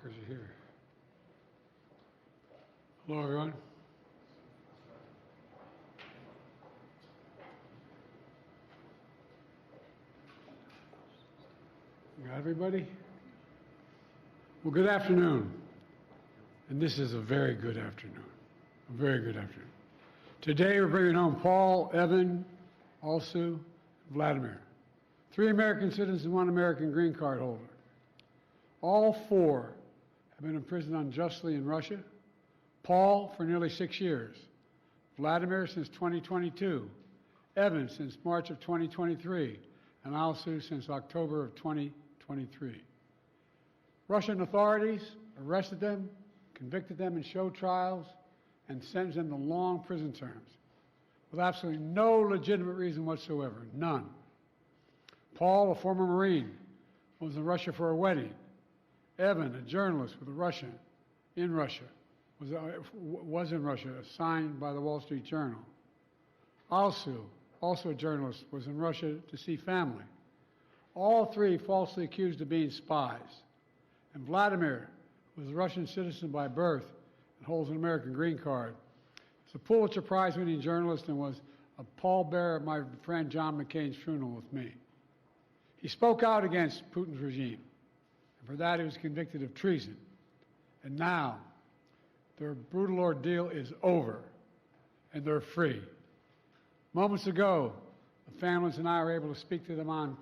Markers are here. Hello, everyone. Got everybody? Well, good afternoon. And this is a very good afternoon. A very good afternoon. Today we're bringing home Paul, Evan, Alsu, Vladimir. 3 American citizens and 1 American green card holder. All 4 have been imprisoned unjustly in Russia. Paul for nearly 6 years. Vladimir since 2022. Evan since March of 2023. And Alsu since October of 2023. Russian authorities arrested them, convicted them in show trials, and sentenced them to long prison terms with absolutely no legitimate reason whatsoever, none. Paul, a former Marine, was in Russia for a wedding. Evan, a journalist with a Russian, in Russia, was in Russia, assigned by the Wall Street Journal. Alsu, also a journalist, was in Russia to see family. All 3 falsely accused of being spies. And Vladimir was a Russian citizen by birth and holds an American green card. He's a Pulitzer Prize-winning journalist and was a pallbearer at my friend John McCain's funeral with me. He spoke out against Putin's regime, and for that he was convicted of treason. And now, their brutal ordeal is over, and they're free. Moments ago, the families and I were able to speak to them on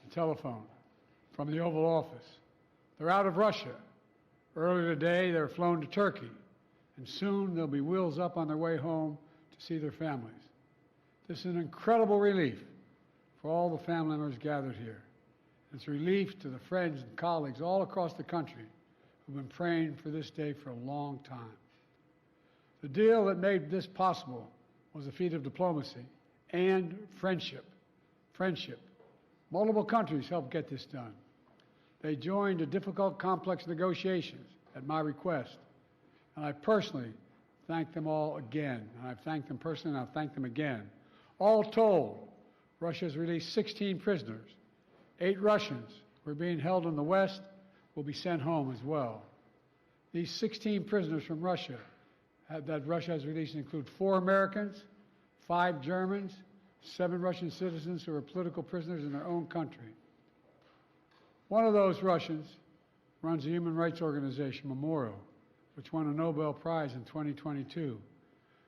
the telephone from the Oval Office. They're out of Russia. Earlier today, they were flown to Turkey, and soon they'll be wheels up on their way home to see their families. This is an incredible relief for all the family members gathered here. It's relief to the friends and colleagues all across the country who've been praying for this day for a long time. The deal that made this possible was a feat of diplomacy and friendship. Friendship. Multiple countries helped get this done. They joined in difficult, complex negotiations at my request, and I personally thank them all again. And I've thanked them personally, and I'll thank them again. All told, Russia has released 16 prisoners. 8 Russians who are being held in the West will be sent home as well. These 16 prisoners from Russia that Russia has released include 4 Americans, 5 Germans, 7 Russian citizens who are political prisoners in their own country. One of those Russians runs a human rights organization, Memorial, which won a Nobel Prize in 2022.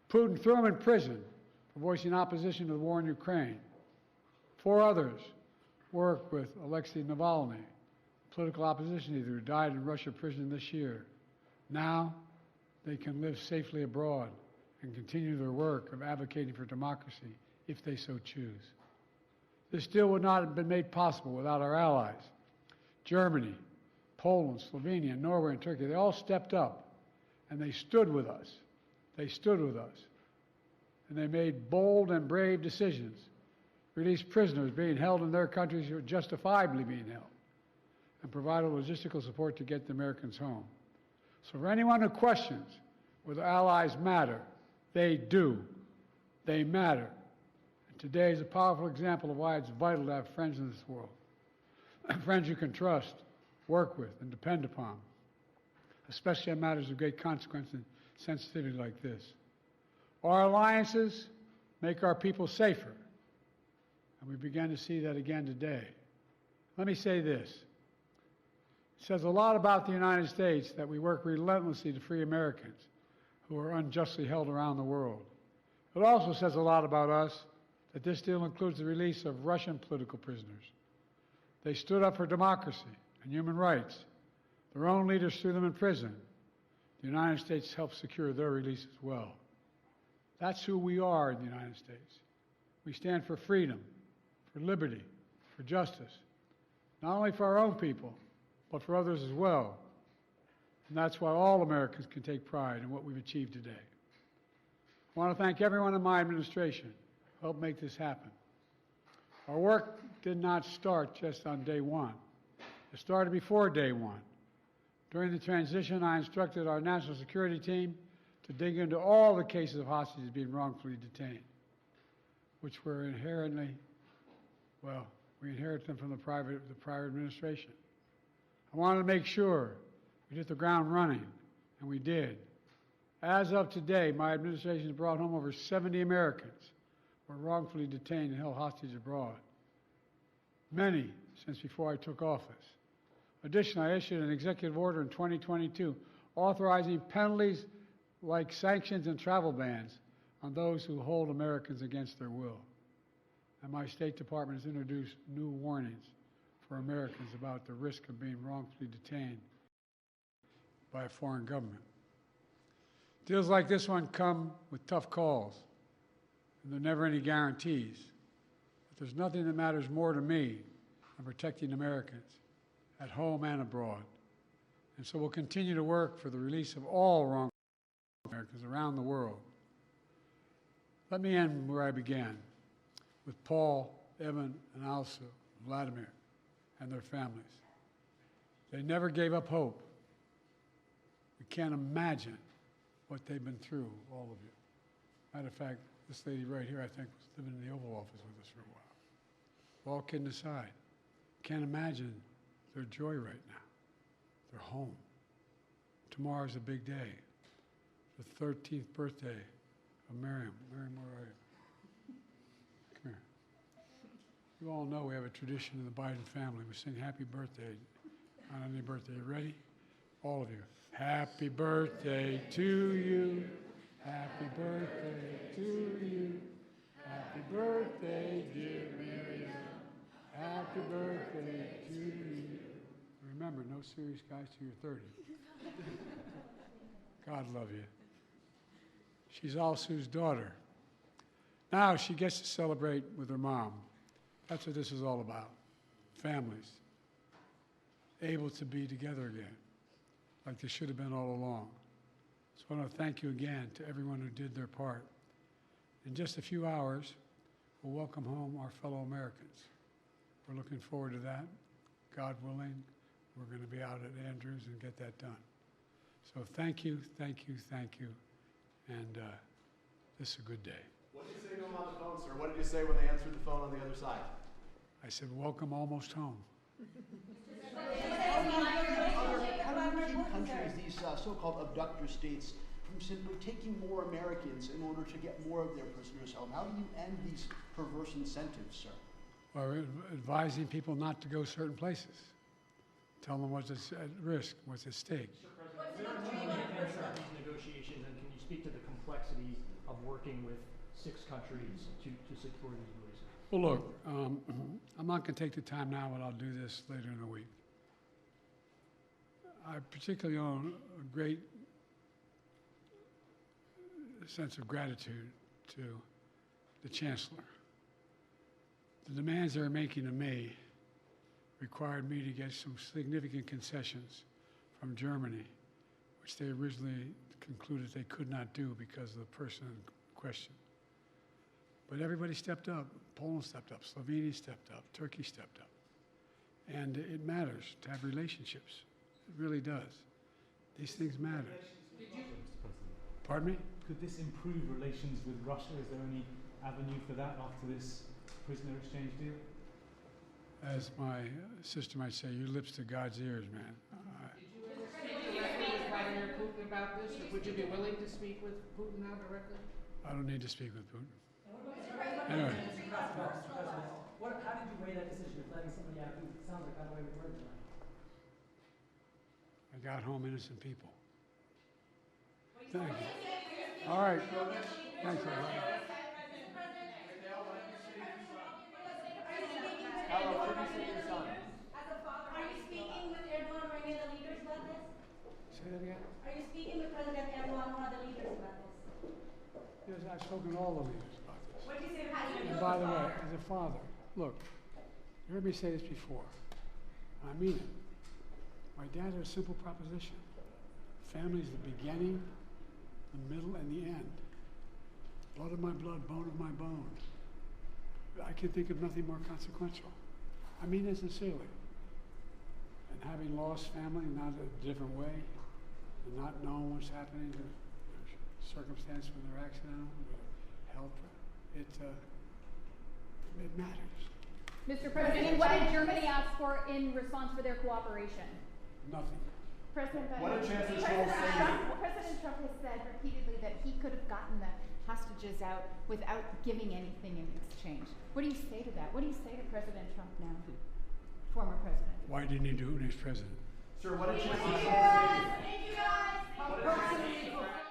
Putin threw him in prison for voicing opposition to the war in Ukraine. 4 others work with Alexei Navalny, political opposition leader who died in Russia prison this year. Now they can live safely abroad and continue their work of advocating for democracy if they so choose. This deal would not have been made possible without our allies. Germany, Poland, Slovenia, Norway, and Turkey, they all stepped up and they stood with us. They stood with us. And they made bold and brave decisions, released prisoners being held in their countries who are justifiably being held, and provided logistical support to get the Americans home. So for anyone who questions whether allies matter, they do. They matter. And today is a powerful example of why it's vital to have friends in this world. Friends you can trust, work with, and depend upon, especially on matters of great consequence and sensitivity like this. Our alliances make our people safer, and we began to see that again today. Let me say this. It says a lot about the United States that we work relentlessly to free Americans who are unjustly held around the world. It also says a lot about us that this deal includes the release of Russian political prisoners. They stood up for democracy and human rights. Their own leaders threw them in prison. The United States helped secure their release as well. That's who we are in the United States. We stand for freedom, for liberty, for justice, not only for our own people, but for others as well. And that's why all Americans can take pride in what we've achieved today. I want to thank everyone in my administration who helped make this happen. Our work did not start just on day 1. It started before day 1. During the transition, I instructed our national security team to dig into all the cases of hostages being wrongfully detained, which were inherently, we inherited them from the prior administration. I wanted to make sure We'd hit the ground running, and we did. As of today, my administration has brought home over 70 Americans who were wrongfully detained and held hostage abroad, many since before I took office. Additionally, I issued an executive order in 2022 authorizing penalties like sanctions and travel bans on those who hold Americans against their will. And my State Department has introduced new warnings for Americans about the risk of being wrongfully detained by a foreign government. Deals like this one come with tough calls, and there are never any guarantees. But there's nothing that matters more to me than protecting Americans at home and abroad. And so we'll continue to work for the release of all wrongful Americans around the world. Let me end where I began, with Paul, Evan, and also Vladimir and their families. They never gave up hope. We can't imagine what they've been through, all of you. Matter of fact, this lady right here, I think, was living in the Oval Office with us for a while. All kidding aside, can't imagine their joy right now. They're home. Tomorrow's a big day, the 13th birthday of Miriam. Miriam, where are you? Come here. You all know we have a tradition in the Biden family. We sing happy birthday on any birthday. You ready? All of you. Happy birthday to you. Happy birthday to you. Happy birthday, dear Miriam. Happy birthday to you. Remember, no serious guys till you're 30. God love you. She's all Sue's daughter. Now she gets to celebrate with her mom. That's what this is all about. Families able to be together again, like they should have been all along. So I want to thank you again to everyone who did their part. In just a few hours, we'll welcome home our fellow Americans. We're looking forward to that. God willing, we're going to be out at Andrews and get that done. So thank you, thank you, thank you, and this is a good day. What did you say to them on the phone, sir? What did you say when they answered the phone on the other side? I said, welcome almost home. How do you keep countries, these so-called abductor states, from simply taking more Americans in order to get more of their prisoners home? How do you end these perverse incentives, sir? Or advising people not to go certain places. Tell them what's at risk, what's at stake. There are no these negotiations, and can you speak to the complexities of working with 6 countries to secure these releases? Well, look, I'm not going to take the time now, but I'll do this later in the week. I particularly owe a great sense of gratitude to the Chancellor. The demands they were making of me required me to get some significant concessions from Germany, which they originally concluded they could not do because of the person in question. But everybody stepped up. Poland stepped up. Slovenia stepped up. Turkey stepped up. And it matters to have relationships. It really does. These things matter. Pardon me? Could this improve relations with Russia? Is there any avenue for that after this prisoner exchange deal? As my sister might say, your lips to God's ears, man. Did you ever speak with Vladimir Putin about this, or would you be willing to speak with Putin now directly? I don't need to speak with Putin. Anyway. How did you weigh that decision of letting somebody out who sounds like got away with murder tonight? I got home innocent people. Thank you. All right. Thanks, everybody. Are you speaking with Erdogan or any of the leaders about this? Say that again? Are you speaking with President Erdogan or other leaders about this? Yes, I've spoken to all the leaders about this. What do you say? How do you And feel by the so way, far? as a father, look, you heard me say this before. I mean it. My dad had a simple proposition. Family is the beginning, the middle, and the end. Blood of my blood, bone of my bone. I can think of nothing more consequential. I mean it sincerely. And having lost family, not a different way, and not knowing what's happening, the circumstance when they're accidental, the health, it matters. Mr. President, what did Germany ask for in response for their cooperation? Nothing. President What did Chancellor Scholz President say? Trump, President Trump has said repeatedly that he could have gotten the hostages out without giving anything in exchange. What do you say to that? What do you say to President Trump now? Former president. Why didn't he do it when he was president? Sir, what did Chancellor Thank you Scholz say? guys. Thank you guys. What did Chancellor